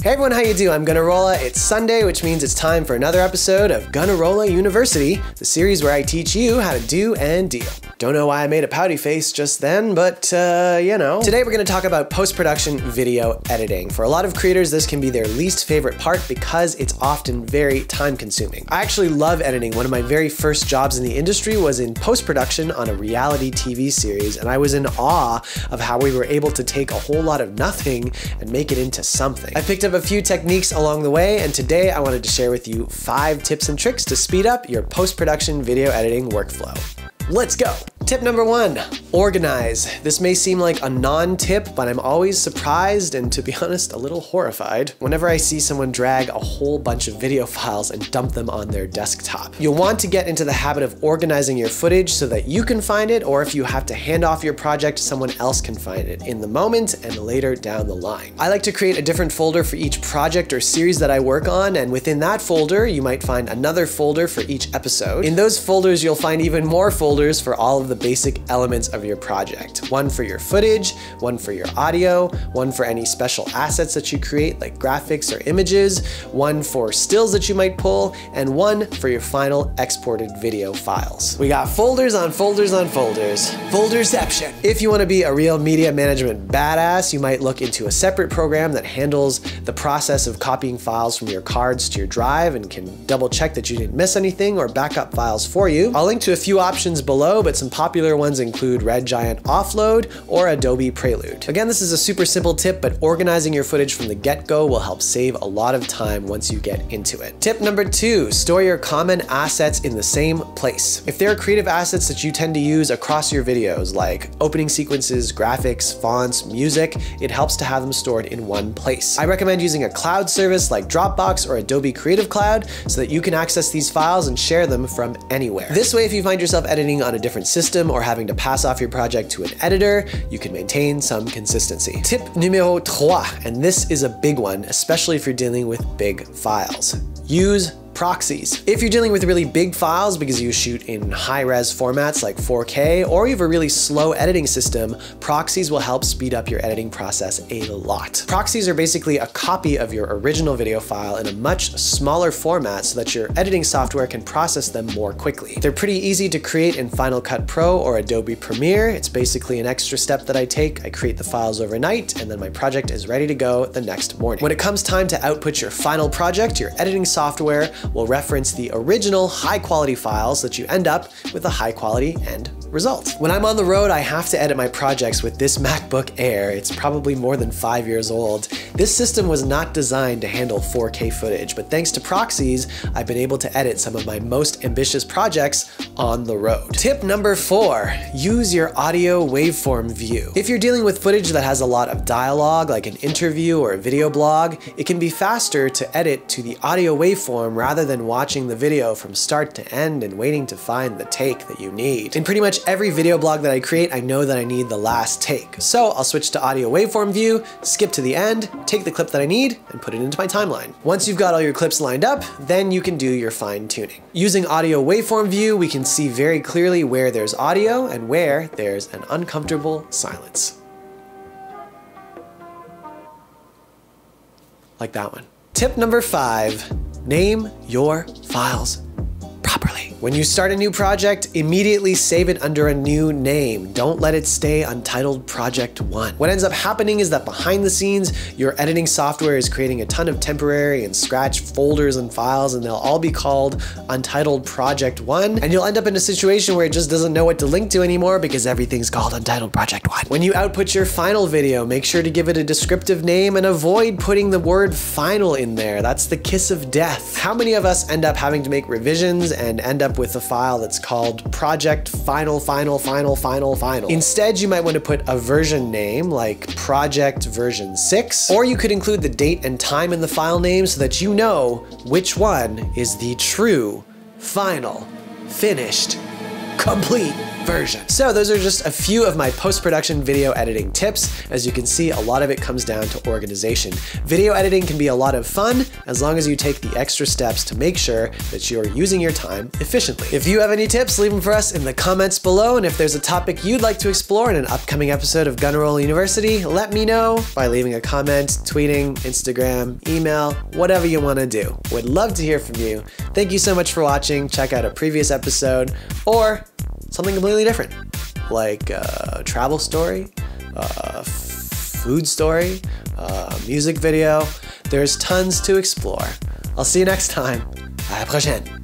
Hey everyone, how you doing? I'm Gunnarolla. It's Sunday, which means it's time for another episode of Gunnarolla University, the series where I teach you how to do and deal. Don't know why I made a pouty face just then, but you know. Today we're going to talk about post-production video editing. For a lot of creators, this can be their least favorite part because it's often very time-consuming. I actually love editing. One of my very first jobs in the industry was in post-production on a reality TV series, and I was in awe of how we were able to take a whole lot of nothing and make it into something. I picked up a few techniques along the way, and today I wanted to share with you 5 tips and tricks to speed up your post-production video editing workflow. Let's go. Tip number 1, organize. This may seem like a non-tip, but I'm always surprised and, to be honest, a little horrified whenever I see someone drag a whole bunch of video files and dump them on their desktop. You'll want to get into the habit of organizing your footage so that you can find it, or if you have to hand off your project, someone else can find it in the moment and later down the line. I like to create a different folder for each project or series that I work on, and within that folder, you might find another folder for each episode. In those folders, you'll find even more folders for all of the basic elements of your project. One for your footage, one for your audio, one for any special assets that you create like graphics or images, one for stills that you might pull, and one for your final exported video files. We got folders on folders on folders. Folderception. If you want to be a real media management badass, you might look into a separate program that handles the process of copying files from your cards to your drive and can double check that you didn't miss anything or back up files for you. I'll link to a few options below, but some popular ones include Red Giant Offload or Adobe Prelude. Again, this is a super simple tip, but organizing your footage from the get-go will help save a lot of time once you get into it. Tip number 2, store your common assets in the same place. If there are creative assets that you tend to use across your videos, like opening sequences, graphics, fonts, music, it helps to have them stored in one place. I recommend using a cloud service like Dropbox or Adobe Creative Cloud so that you can access these files and share them from anywhere. This way, if you find yourself editing on a different system or having to pass off your project to an editor, you can maintain some consistency. Tip numéro 3, and this is a big one, especially if you're dealing with big files. Use proxies. If you're dealing with really big files because you shoot in high-res formats like 4K, or you have a really slow editing system, proxies will help speed up your editing process a lot. Proxies are basically a copy of your original video file in a much smaller format so that your editing software can process them more quickly. They're pretty easy to create in Final Cut Pro or Adobe Premiere. It's basically an extra step that I take. I create the files overnight, and then my project is ready to go the next morning. When it comes time to output your final project, your editing software will reference the original high-quality files that you end up with a high-quality end result. When I'm on the road, I have to edit my projects with this MacBook Air. It's probably more than 5 years old. This system was not designed to handle 4K footage, but thanks to proxies, I've been able to edit some of my most ambitious projects on the road. Tip number 4, use your audio waveform view. If you're dealing with footage that has a lot of dialogue, like an interview or a video blog, it can be faster to edit to the audio waveform rather than watching the video from start to end and waiting to find the take that you need. In pretty much every video blog that I create, I know that I need the last take. So I'll switch to audio waveform view, skip to the end, take the clip that I need, and put it into my timeline. Once you've got all your clips lined up, then you can do your fine tuning. Using audio waveform view, we can see very clearly where there's audio and where there's an uncomfortable silence. Like that one. Tip number 5, name your files properly. When you start a new project, immediately save it under a new name. Don't let it stay Untitled Project 1. What ends up happening is that behind the scenes, your editing software is creating a ton of temporary and scratch folders and files, and they'll all be called Untitled Project 1, and you'll end up in a situation where it just doesn't know what to link to anymore because everything's called Untitled Project 1. When you output your final video, make sure to give it a descriptive name and avoid putting the word final in there. That's the kiss of death. How many of us end up having to make revisions and end up with a file that's called Project Final. Instead, you might want to put a version name like Project Version 6, or you could include the date and time in the file name so that you know which one is the true, final, finished, complete version. So those are just a few of my post-production video editing tips. As you can see, a lot of it comes down to organization. Video editing can be a lot of fun as long as you take the extra steps to make sure that you are using your time efficiently. If you have any tips, leave them for us in the comments below, and if there's a topic you'd like to explore in an upcoming episode of Gunnarolla University, let me know by leaving a comment, tweeting, Instagram, email, whatever you want to do. Would love to hear from you. Thank you so much for watching. Check out a previous episode or something completely different, like a travel story, a food story, a music video. There's tons to explore. I'll see you next time. À la prochaine.